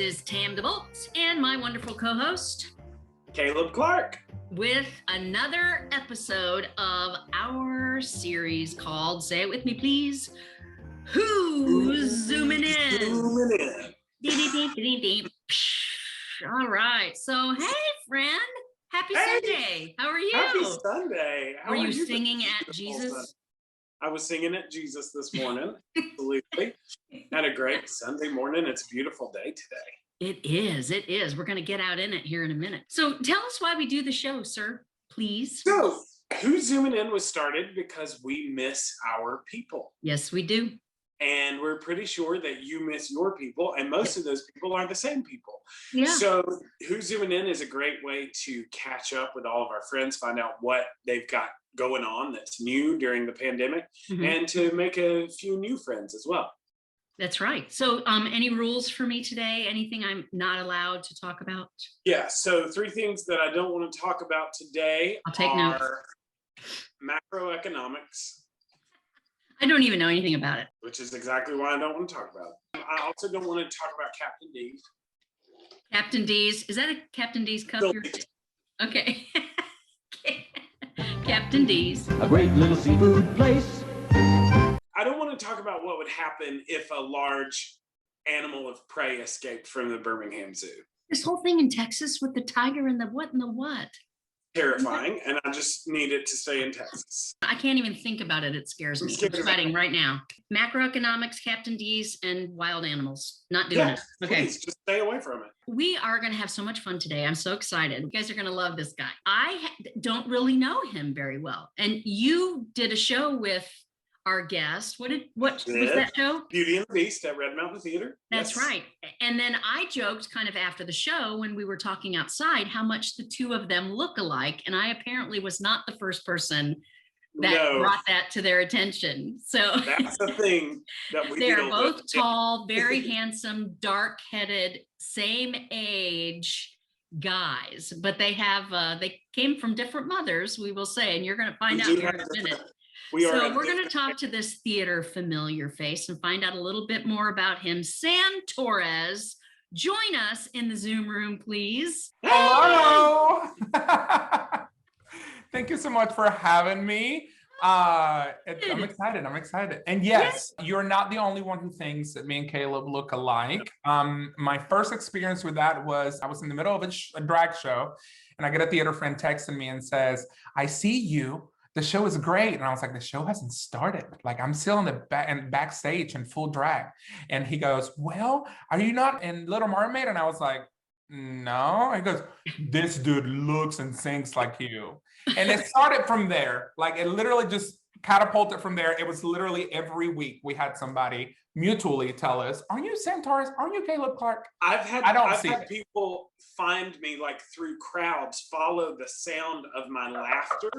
is Tam DeBolt and my wonderful co-host, Caleb Clark, with another episode of our series called, say it with me please, Who's Zooming In? Zooming In. All right, so hey friend, happy Sunday. How are you? Happy Sunday. Were you singing at Jesus? I was singing at Jesus this morning. Absolutely. Had a great Sunday morning. It's a beautiful day today. It is. It is. We're going to get out in it here in a minute. So tell us why we do the show, sir, please. So, Who's Zooming In was started because we miss our people. Yes, we do. And we're pretty sure that you miss your people, and most of those people are the same people. Yeah. So Who's Zooming In is a great way to catch up with all of our friends, find out what they've got going on that's new during the pandemic, and to make a few new friends as well. That's right. So any rules for me today? Anything I'm not allowed to talk about? Yeah, so 3 things that I don't want to talk about today I'll take notes. Macroeconomics. I don't even know anything about it. Which is exactly why I don't want to talk about it. I also don't want to talk about Captain D. Captain D's. Is that a Captain D's cup? Okay. Captain D's. A great little seafood place. I don't want to talk about what would happen if a large animal of prey escaped from the Birmingham Zoo. This whole thing in Texas with the tiger and the what? Terrifying, and I just need it to stay in Texas. I can't even think about it. It scares me. I'm sweating right now. Macroeconomics, Captain D's, and wild animals. Not doing it. Okay. Please, just stay away from it. We are going to have so much fun today. I'm so excited. You guys are going to love this guy. I don't really know him very well. And you did a show with our guest. What was that show? Beauty and the Beast at Red Mountain Theater. That's right. And then I joked kind of after the show when we were talking outside how much the two of them look alike. And I apparently was not the first person that brought that to their attention. So that's the thing that we they're both tall, very handsome, dark-headed, same age guys, but they have they came from different mothers, we will say, and you're going to find out here in a minute. So we're going to talk to this theater familiar face and find out a little bit more about him. Sam Torres, join us in the Zoom room, please. Hello. Thank you so much for having me. I'm excited. And yes, you're not the only one who thinks that me and Caleb look alike. My first experience with that was I was in the middle of a drag show, and I get a theater friend texting me and says, "I see you. The show is great." And I was like, the show hasn't started. Like, I'm still in the backstage in full drag. And he goes, "Well, are you not in Little Mermaid?" And I was like, "No." He goes, "This dude looks and sings like you." And it started from there. Like, it literally just catapulted from there. It was literally every week we had somebody mutually tell us, "Aren't you Sam Torres? Aren't you Caleb Clark?" I've had people find me, like, through crowds, follow the sound of my laughter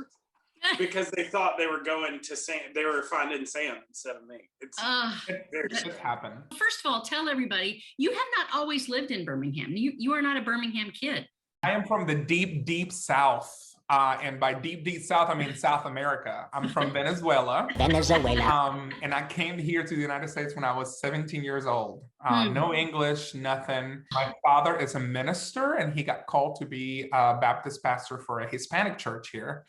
because they thought they were going to Sam. They were finding Sam instead of me. It happened. First of all, tell everybody, you have not always lived in Birmingham. You are not a Birmingham kid. I am from the deep, deep South. And by deep, deep South, I mean South America. I'm from Venezuela. And I came here to the United States when I was 17 years old. No English, nothing. My father is a minister, and he got called to be a Baptist pastor for a Hispanic church here.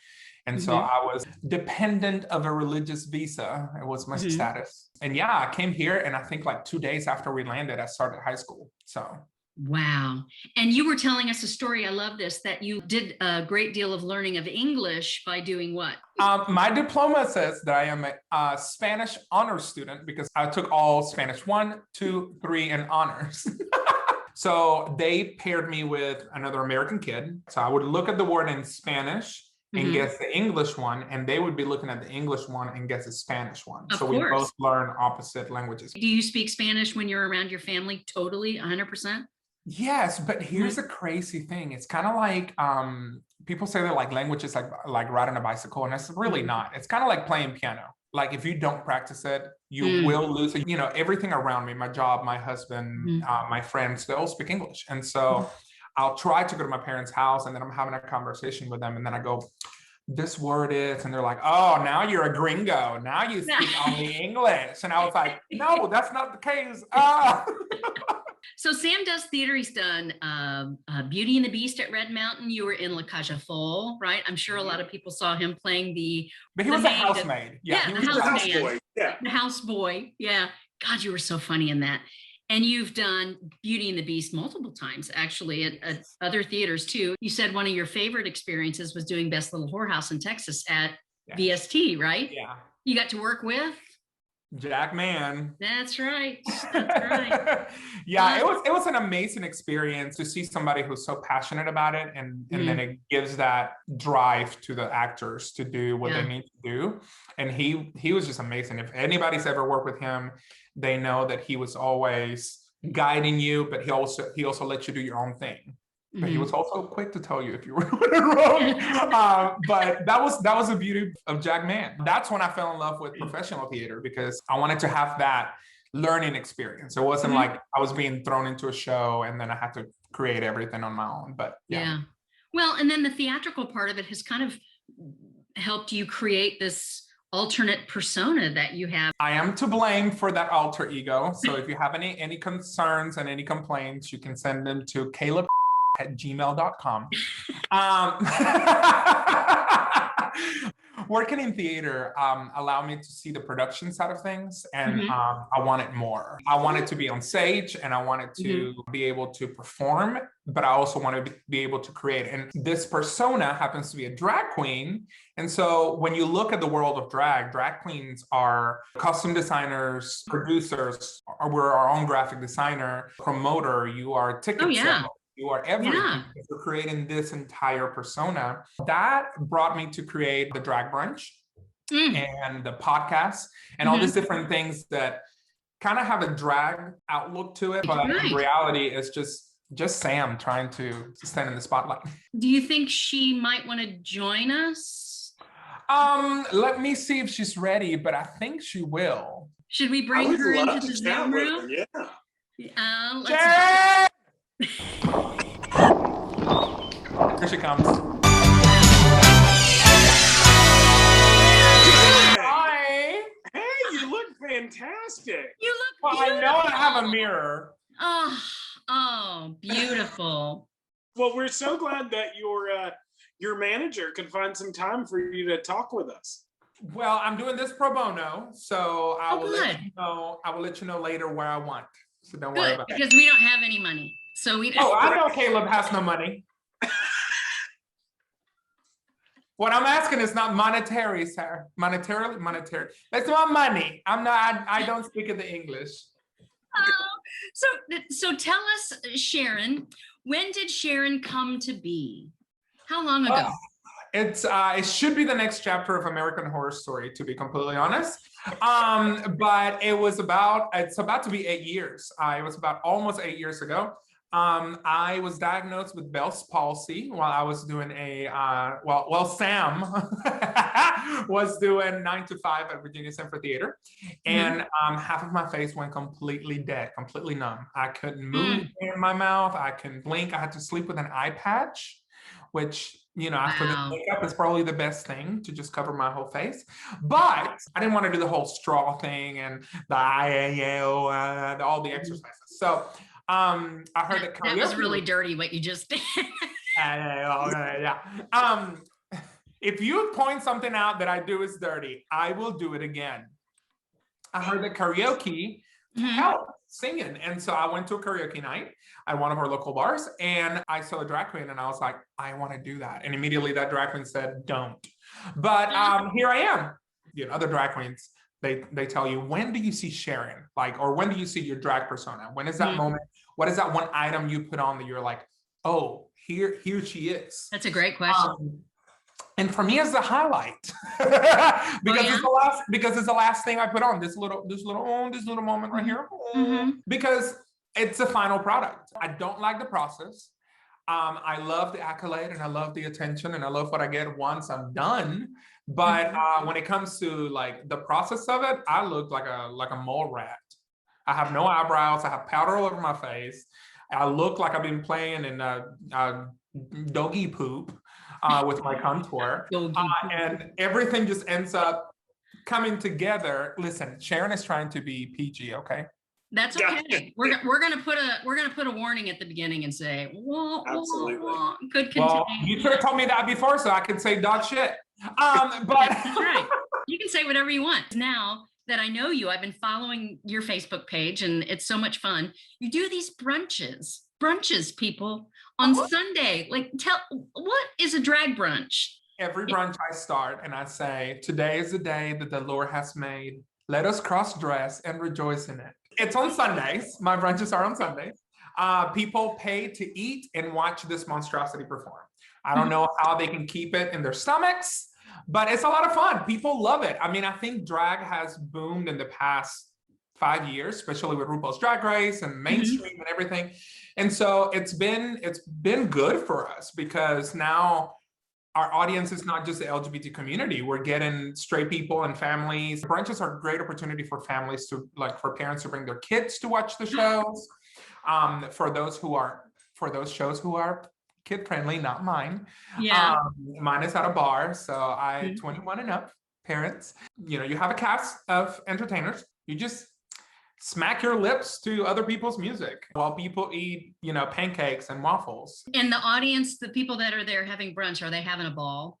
And so I was dependent of a religious visa. It was my status. And yeah, I came here, and I think like 2 days after we landed, I started high school. So. Wow. And you were telling us a story, I love this, that you did a great deal of learning of English by doing what? My diploma says that I am a Spanish honors student because I took all Spanish 1, 2, 3 and honors. So they paired me with another American kid. So I would look at the word in Spanish and guess the English one, and they would be looking at the English one and guess the Spanish one. So we both learn opposite languages. Do you speak Spanish when you're around your family? Totally, 100%? Yes, but here's the crazy thing. It's kind of like people say that like language is like riding a bicycle, and it's really not. It's kind of like playing piano. Like if you don't practice it, you will lose it. You know, everything around me, my job, my husband, my friends, they all speak English. And so I'll try to go to my parents' house, and then I'm having a conversation with them, and then I go, "This word is," and they're like, "Oh, now you're a gringo. Now you speak only English." And I was like, "No, that's not the case." So Sam does theater. He's done Beauty and the Beast at Red Mountain. You were in La Cage aux Folles, right? I'm sure a lot of people saw him playing But he was a housemaid. Yeah, he the was a houseboy. Yeah. The houseboy. Yeah. God, you were so funny in that. And you've done Beauty and the Beast multiple times, actually, at other theaters too. You said one of your favorite experiences was doing Best Little Whorehouse in Texas at VST, right? Yeah. You got to work with Jack Man. That's right. That's right. Yeah, it was an amazing experience to see somebody who's so passionate about it, and then it gives that drive to the actors to do what they need to do. And he was just amazing. If anybody's ever worked with him, they know that he was always guiding you, but he also let you do your own thing. But he was also quick to tell you if you were doing it wrong. But that was the beauty of Jack Man. That's when I fell in love with professional theater, because I wanted to have that learning experience. It wasn't like I was being thrown into a show and then I had to create everything on my own. But yeah. Well, and then the theatrical part of it has kind of helped you create this alternate persona that you have. I am to blame for that alter ego. So if you have any concerns and any complaints, you can send them to caleb@gmail.com. Working in theater allowed me to see the production side of things, and I wanted more. I wanted to be on stage, and I wanted to be able to perform, but I also wanted to be able to create. And this persona happens to be a drag queen. And so when you look at the world of drag queens are costume designers, producers, or we're our own graphic designer, promoter, you are ticket seller. You are everything. You're creating this entire persona. That brought me to create the Drag Brunch and the podcast and all these different things that kind of have a drag outlook to it, but in reality, it's just Sam trying to stand in the spotlight. Do you think she might want to join us? Let me see if she's ready, but I think she will. Should we bring her into the Zoom room? Yeah. Here she comes. Hi. Hey, you look fantastic. You look well, beautiful. I know I have a mirror. Oh, beautiful. Well, we're so glad that your manager could find some time for you to talk with us. Well, I'm doing this pro bono, so I will let you know later where I want. So don't worry about it. Because we don't have any money. So we don't. Oh, I know Caleb has no money. What I'm asking is not monetary, sir. Monetary. That's not money. I don't speak in the English. So tell us, Sharon, when did Sharon come to be? How long ago? It should be the next chapter of American Horror Story, to be completely honest. But it's about to be 8 years. It was about almost 8 years ago. I was diagnosed with Bell's palsy while I was doing Sam was doing 9 to 5 at Virginia Center Theater. And half of my face went completely dead, completely numb. I couldn't move in my mouth. I couldn't blink. I had to sleep with an eye patch, which, after the makeup is probably the best thing to just cover my whole face. But I didn't want to do the whole straw thing and all the exercises. So I heard that karaoke was really dirty what you just did. If you point something out that I do is dirty, I will do it again. I heard that karaoke helped singing. And so I went to a karaoke night at one of our local bars, and I saw a drag queen, and I was like, I want to do that. And immediately that drag queen said, don't. But here I am. Other drag queens, they tell you, when do you see Sharon? Or when do you see your drag persona? When is that moment? What is that one item you put on that you're like, oh, here she is? That's a great question. And for me, it's the highlight because it's the last thing I put on. This little moment right here, because it's the final product. I don't like the process. I love the accolade and I love the attention and I love what I get once I'm done. But when it comes to the process of it, I look like a mole rat. I have no eyebrows. I have powder all over my face. I look like I've been playing in doggy poop with my contour. And everything just ends up coming together. Listen, Sharon is trying to be PG, okay? That's okay. We're gonna put a warning at the beginning and say, wah, Absolutely. wah, wah, could Well, contain. you should have told me that before so I could say dog shit. But That's right. You can say whatever you want. Now that I know you, I've been following your Facebook page and it's so much fun. You do these brunches, people, on Sunday. Like, what is a drag brunch? every brunch I start and I say, today is the day that the Lord has made. Let us cross-dress and rejoice in it. It's on Sundays. My brunches are on Sundays. People pay to eat and watch this monstrosity perform. I don't know how they can keep it in their stomachs, but it's a lot of fun. People love it. I mean, I think drag has boomed in the past 5 years, especially with RuPaul's Drag Race and mainstream and everything. And so it's been good for us because now our audience is not just the LGBT community. We're getting straight people and families. Brunches are a great opportunity for families to, like, for parents to bring their kids to watch the shows. For those shows who are kid friendly, not mine. Yeah. Mine is at a bar, so 21 and up parents. You know, you have a cast of entertainers. You just smack your lips to other people's music while people eat, you know, pancakes and waffles. And the audience, the people that are there having brunch, are they having a ball?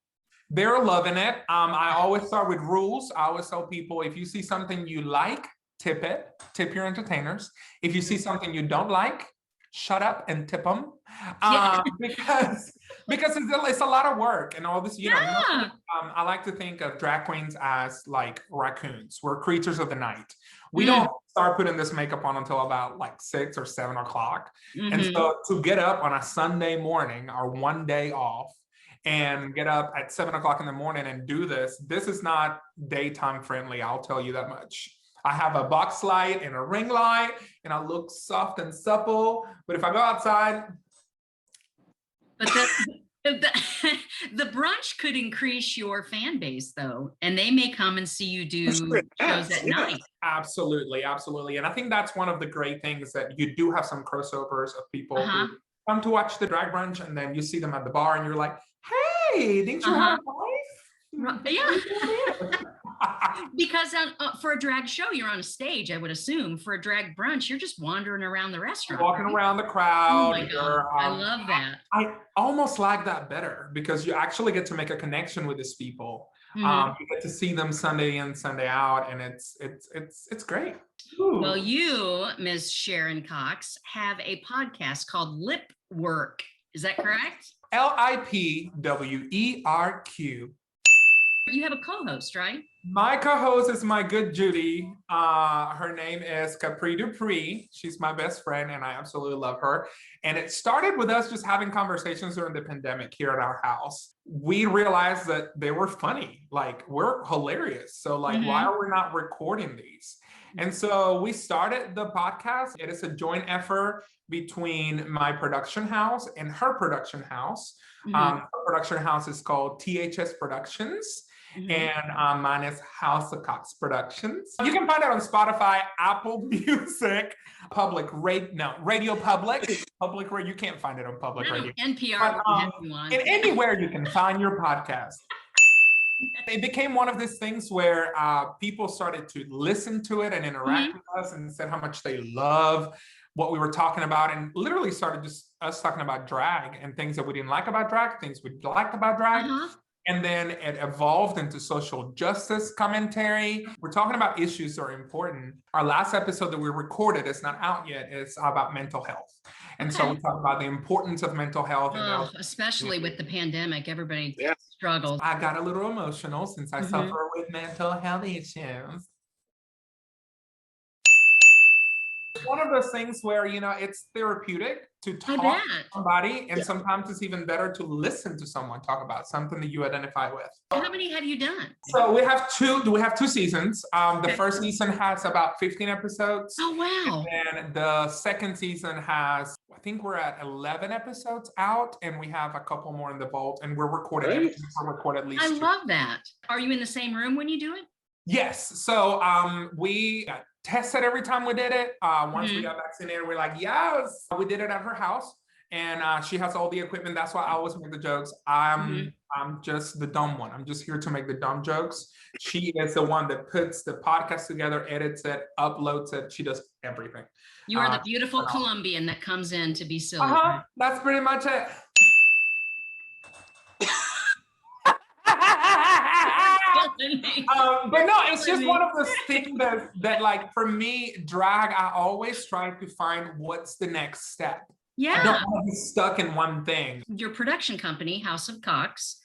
They're loving it. I always start with rules. I always tell people, if you see something you like, tip it. Tip your entertainers. If you see something you don't like, shut up and tip them. Because it's a lot of work and all this, you know. I like to think of drag queens as like raccoons. We're creatures of the night. We don't start putting this makeup on until about like 6 or 7 o'clock. And so to get up on a Sunday morning, our one day off, and get up at 7 o'clock in the morning and do this is not daytime friendly. I'll tell you that much. I have a box light and a ring light and I look soft and supple. But if I go outside. But the brunch could increase your fan base though. And they may come and see you do shows at night. Absolutely. Absolutely. And I think that's one of the great things, that you do have some crossovers of people who come to watch the drag brunch and then you see them at the bar and you're like, hey, didn't you have a life? Yeah. Because for a drag show, you're on a stage, I would assume. For a drag brunch, you're just wandering around the restaurant. Walking around the crowd. Oh my God. I love that. I almost like that better because you actually get to make a connection with these people. You get to see them Sunday in, Sunday out, and it's great. Ooh. Well, you, Ms. Sharon Cocx, have a podcast called Lip Work. Is that correct? LIPWERQ. You have a co-host, right? My co-host is my good Judy. Her name is Capri Dupree. She's my best friend and I absolutely love her. And it started with us just having conversations during the pandemic here at our house. We realized that they were funny. Like, we're hilarious. So like, why are we not recording these? And so we started the podcast. It is a joint effort between my production house and her production house. Her production house is called THS Productions. And mine is House of Cox Productions. You can find it on Spotify, Apple Music, Radio Public. Public Radio, you can't find it on Public Radio. NPR, and anywhere you can find your podcast. It became one of these things where people started to listen to it and interact with us and said how much they love what we were talking about, and literally started just us talking about drag and things that we didn't like about drag, things we liked about drag. And then it evolved into social justice commentary. We're talking about issues that are important. Our last episode that we recorded, it's not out yet, is about mental health. And so we talk about the importance of mental health. Especially with the pandemic, everybody struggled. I got a little emotional since I suffer with mental health issues. One of those things where, you know, it's therapeutic to talk to somebody, and sometimes it's even better to listen to someone talk about something that you identify with. How many have you done? So we have two seasons. The first season has about 15 episodes. Oh, wow. And the second season has, I think we're at 11 episodes out, and we have a couple more in the vault, and we're recording at least I love that. Are you in the same room when you do it? Yes. So we tested every time we did it. Once we got vaccinated, we're like, yes. We did it at her house. and she has all the equipment. That's why I always make the jokes. Mhm. I'm just the dumb one. I'm just here to make the dumb jokes. She is the one that puts the podcast together, edits it, uploads it. She does everything. You are the beautiful Colombian that comes in to be silly. That's pretty much it. But no, it's just one of those things that like for me, drag, I always try to find what's the next step. Yeah. I don't want to be stuck in one thing. Your production company, House of Cocx,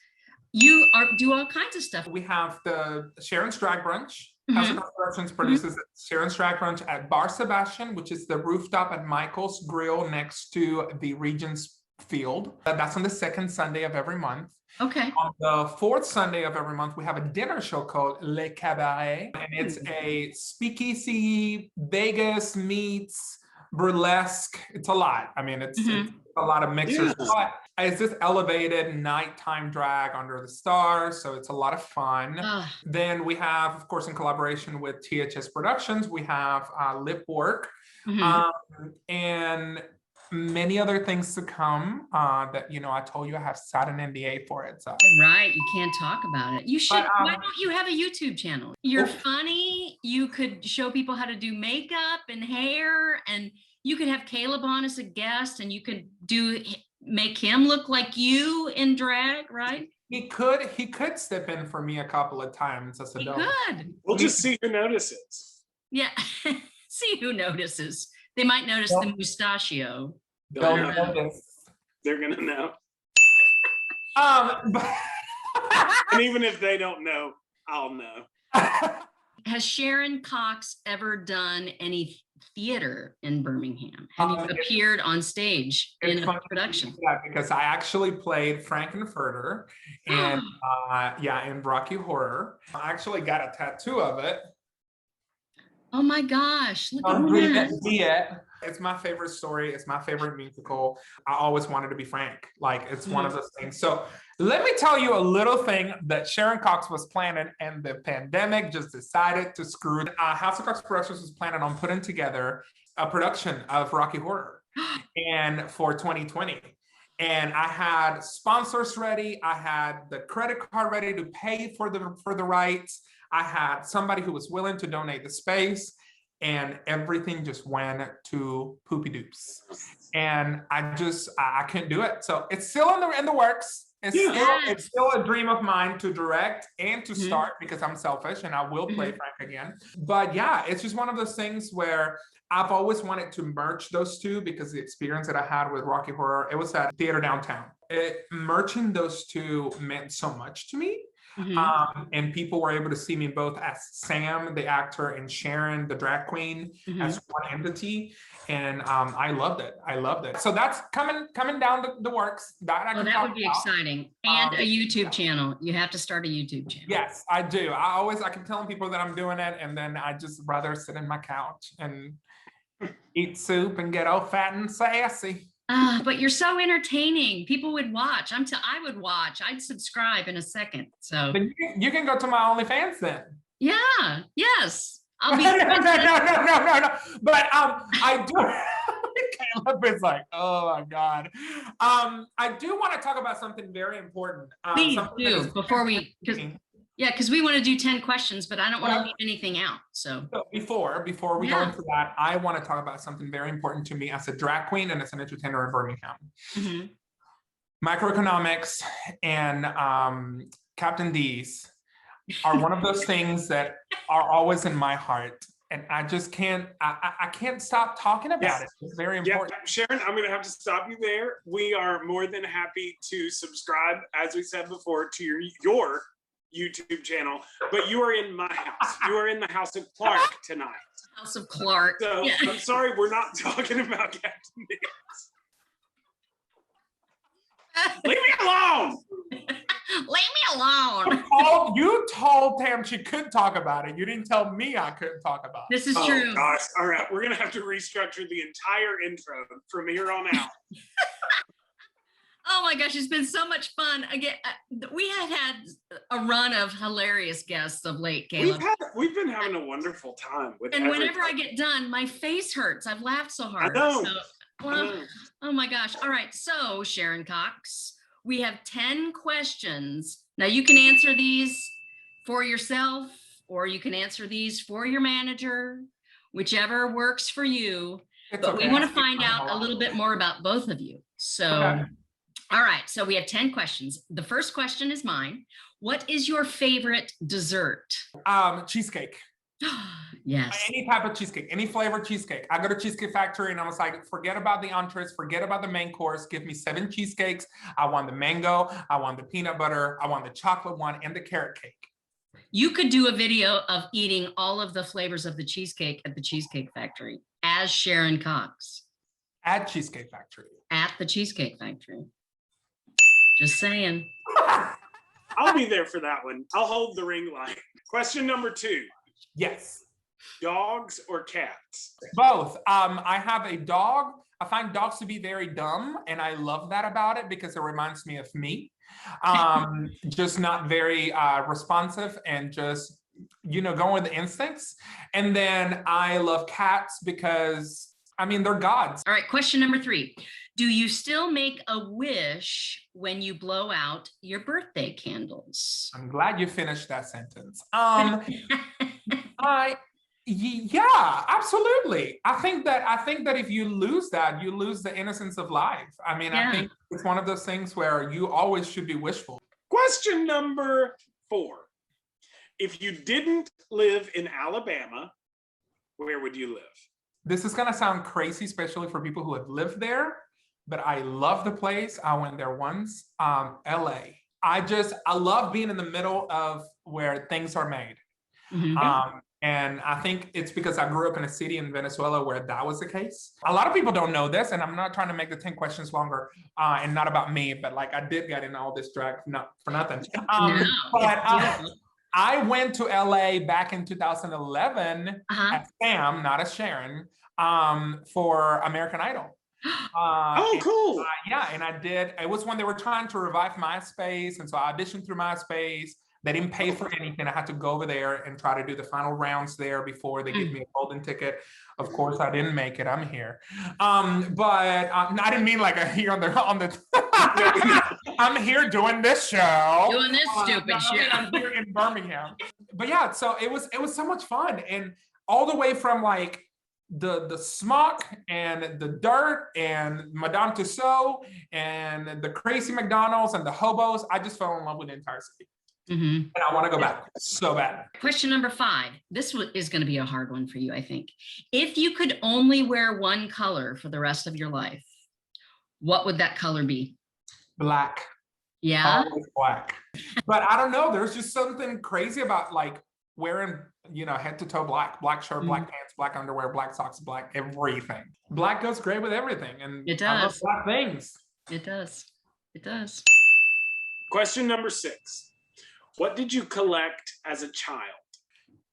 you do all kinds of stuff. We have the Sharon's Drag Brunch. House of Cocx Productions produces Sharon's Drag Brunch at Bar Sebastian, which is the rooftop at Michael's Grill next to the Regent's Field. That's on the second Sunday of every month. Okay. On the fourth Sunday of every month, we have a dinner show called Le Cabaret, and it's a speakeasy Vegas meets burlesque. It's a lot. I mean, it's a lot of mixers. But it's this elevated nighttime drag under the stars, so it's a lot of fun. Then we have, of course, in collaboration with THS Productions, we have Lip Work, and many other things to come that, you know, I told you I have signed an NDA for it. So. Right, you can't talk about it. You should, why don't you have a YouTube channel? You're funny, you could show people how to do makeup and hair, and you could have Caleb on as a guest, and you could make him look like you in drag, right? He could step in for me a couple of times as a dog. Good. We'll just see who notices. Yeah, see who notices. They might notice the mustachio. They'll notice. They're gonna know. But and even if they don't know, I'll know. Has Sharon Cocx ever done any theater in Birmingham? Have you appeared on stage in a production? Yeah, because I actually played Frankenfurter in in Rocky Horror. I actually got a tattoo of it. Oh my gosh, look at that. It's my favorite story. It's my favorite musical. I always wanted to be Frank. Like, it's one of those things. So let me tell you a little thing that Sharon Cocx was planning, and the pandemic just decided to screw it. House of Cocx Productions was planning on putting together a production of Rocky Horror and for 2020. And I had sponsors ready. I had the credit card ready to pay for the rights. I had somebody who was willing to donate the space, and everything just went to poopy doops. And I couldn't do it. So it's still in the works. It's still a dream of mine to direct and to start, because I'm selfish and I will play Frank again. But yeah, it's just one of those things where I've always wanted to merge those two, because the experience that I had with Rocky Horror, it was at Theater Downtown. Merging those two meant so much to me. And people were able to see me both as Sam, the actor, and Sharon, the drag queen, as one entity. And I loved it. So that's coming down the works. That would be exciting. And a YouTube channel. You have to start a YouTube channel. Yes, I do. I keep telling people that I'm doing it, and then I just rather sit in my couch and eat soup and get all fat and sassy. But you're so entertaining. People would watch. I would watch. I'd subscribe in a second. So then you can go to my OnlyFans then. Yeah. Yes. I'll be. No. But I do. Caleb is like, oh my God. I do want to talk about something very important. Please do before we. Because we want to do 10 questions, but I don't want to leave anything out. So before we go into that, I want to talk about something very important to me as a drag queen and as an entertainer in Birmingham. Microeconomics and Captain D's are one of those things that are always in my heart. And I just can't, I can't stop talking about it. It's very important. Yeah, Sharon, I'm going to have to stop you there. We are more than happy to subscribe, as we said before, to your YouTube channel, but you are in my house. You are in the House of Clark tonight. House of Clark. So I'm sorry, we're not talking about Captain D's. Leave me alone. Leave me alone. You told Tam she could talk about it. You didn't tell me I couldn't talk about it. This is true. Gosh. All right, we're gonna have to restructure the entire intro from here on out. Oh my gosh, it's been so much fun. Again, we had a run of hilarious guests of late, Caleb. We've been having a wonderful time with and whenever I get done, my face hurts. I've laughed so hard. I know. So Well, oh my gosh. All right. So, Sharon Cocx, we have 10 questions. Now, you can answer these for yourself, or you can answer these for your manager, whichever works for you. It's But okay. we want to find out a little bit more about both of you. So, Okay. all right. So, we have 10 questions. The first question is mine. What is your favorite dessert? Cheesecake. Yes. Any type of cheesecake, any flavored cheesecake. I go to Cheesecake Factory and I was like, forget about the entrees, forget about the main course. Give me 7 cheesecakes. I want the mango, I want the peanut butter, I want the chocolate one, and the carrot cake. You could do a video of eating all of the flavors of the cheesecake at the Cheesecake Factory as Sharon Cocx At Cheesecake Factory. at the Cheesecake Factory. Just saying. I'll be there for that one. I'll hold the ring light. Question number 2. Yes. Dogs or cats? Both. I have a dog. I find dogs to be very dumb, and I love that about it because it reminds me of me. Just not very responsive and just, going with the instincts. And then I love cats because, they're gods. All right, question number 3. Do you still make a wish when you blow out your birthday candles? I'm glad you finished that sentence. Yeah, absolutely. I think that if you lose that, you lose the innocence of life. I think it's one of those things where you always should be wishful. Question number 4. If you didn't live in Alabama, where would you live? This is gonna sound crazy, especially for people who have lived there, but I love the place. I went there once, LA. I love being in the middle of where things are made. Mm-hmm. And I think it's because I grew up in a city in Venezuela where that was the case. A lot of people don't know this, and I'm not trying to make the 10 questions longer and not about me, but I did get in all this drag for nothing. I went to LA back in 2011 as Sam, not as Sharon, for American Idol. Cool. And I did. It was when they were trying to revive MySpace, and so I auditioned through MySpace. They didn't pay for anything. I had to go over there and try to do the final rounds there before they give me a golden ticket. Of course, I didn't make it. I'm here. I didn't mean like here on the I'm here doing this show. Doing this stupid shit. I'm here in Birmingham. But yeah, so it was so much fun. And all the way from the smock and the dirt and Madame Tussauds and the crazy McDonald's and the hobos, I just fell in love with the entire city. Mm-hmm. And I want to go back so bad. Question number 5. This is going to be a hard one for you, I think. If you could only wear one color for the rest of your life, what would that color be? Black. Yeah. Always black. But I don't know. There's just something crazy about wearing, head to toe black shirt, black pants, black underwear, black socks, black everything. Black goes great with everything. And it does. I love black things. It does. It does. Question number 6. What did you collect as a child?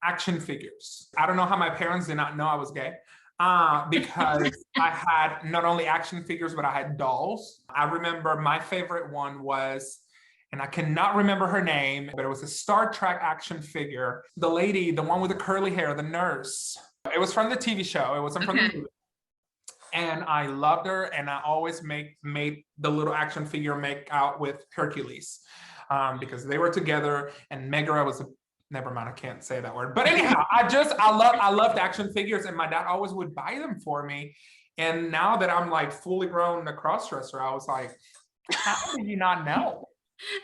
Action figures. I don't know how my parents did not know I was gay because I had not only action figures, but I had dolls. I remember my favorite one was, and I cannot remember her name, but it was a Star Trek action figure. The lady, the one with the curly hair, the nurse. It was from the TV show. It wasn't from the movie. And I loved her, and I always made the little action figure make out with Hercules. Because they were together, and Megara was never mind, I can't say that word. But anyhow, I loved action figures, and my dad always would buy them for me. And now that I'm fully grown a crossdresser, I was like, how did you not know?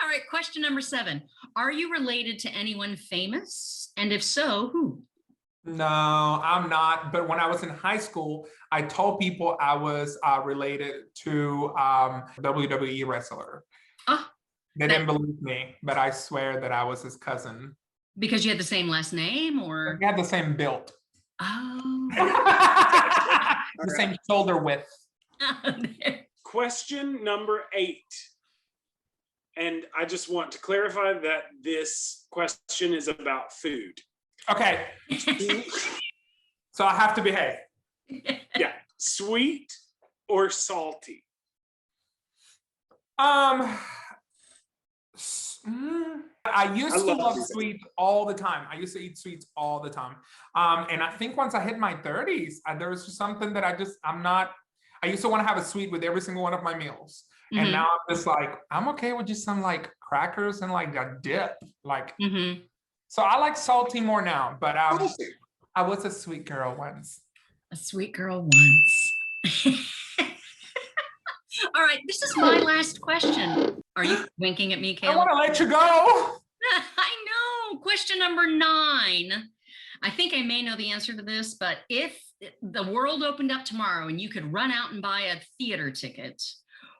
All right, question number 7. Are you related to anyone famous? And if so, who? No, I'm not. But when I was in high school, I told people I was related to WWE wrestler. Oh. They didn't believe me, but I swear that I was his cousin. Because you had the same last name, or? We had the same build. Oh. The same shoulder width. Question number 8. And I just want to clarify that this question is about food. Okay. So I have to behave. Yeah. Sweet or salty? I used to love sweets all the time. I used to eat sweets all the time. And I think once I hit my 30s, there was just something that I used to want to have a sweet with every single one of my meals. And Mhm. now I'm just like, I'm okay with just some like crackers and like a dip. Like, Mhm. so I like salty more now, but Salty. I was a sweet girl once. A sweet girl once. All right, this is my last question. Are you winking at me, I Kayla? want to let you go. I know. Question number 9. I think I may know the answer to this, but if the world opened up tomorrow and you could run out and buy a theater ticket,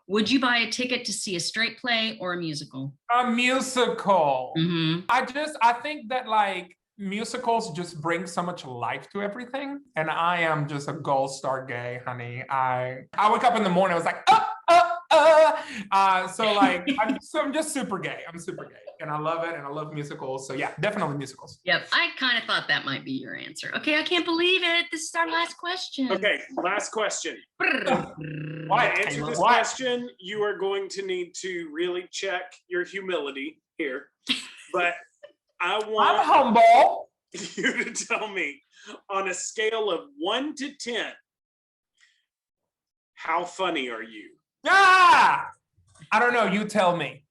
would you buy a ticket to see a straight play or a musical? A musical. Mm-hmm. I think that like musicals just bring so much life to everything. And I am just a gold star gay, honey. I wake up in the morning, I was like, so like I'm just super gay. I'm super gay. And I love it. And I love musicals. So yeah, definitely musicals. Yep, I kind of thought that might be your answer. Okay, I can't believe it. This is our last question. Okay, last question. Why? To answer this Why? question, you are going to need to really check your humility here. But I I'm want humble. you to tell me on a scale of 1 to 10, how funny are you? Ah! I don't know. You tell me.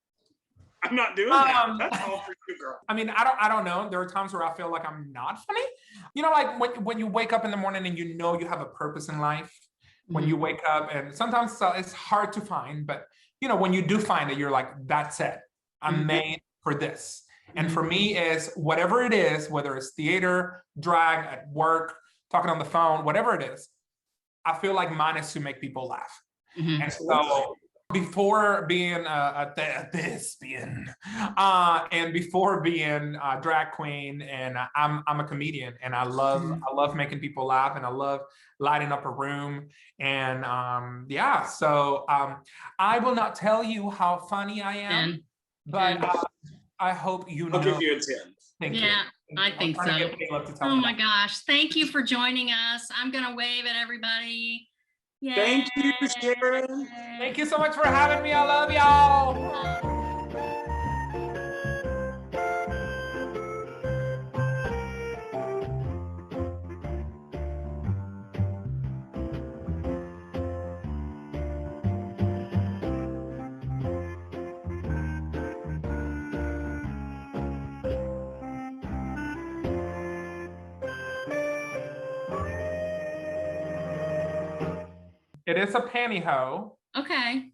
I'm not doing that. That's all for you, girl. I mean, I don't know. There are times where I feel like I'm not funny. You know, like when you wake up in the morning and you know you have a purpose in life. When you wake up, and sometimes it's hard to find, but you know, when you do find it, you're like, that's it. I'm made for this. And for me, is whatever it is, whether it's theater, drag, at work, talking on the phone, whatever it is, I feel like mine is to make people laugh. And so before being a thespian and before being a drag queen, and I'm a comedian, and I love making people laugh, and I love lighting up a room. And yeah, so I will not tell you how funny I am, but I hope you know. I'll give you a 10. Thank you. Yeah, I think so. Oh my gosh, thank you for joining us. I'm gonna wave at everybody. Yay. Thank you, Sharon. Thank you so much for having me. I love y'all. It is a pantyhose. Okay.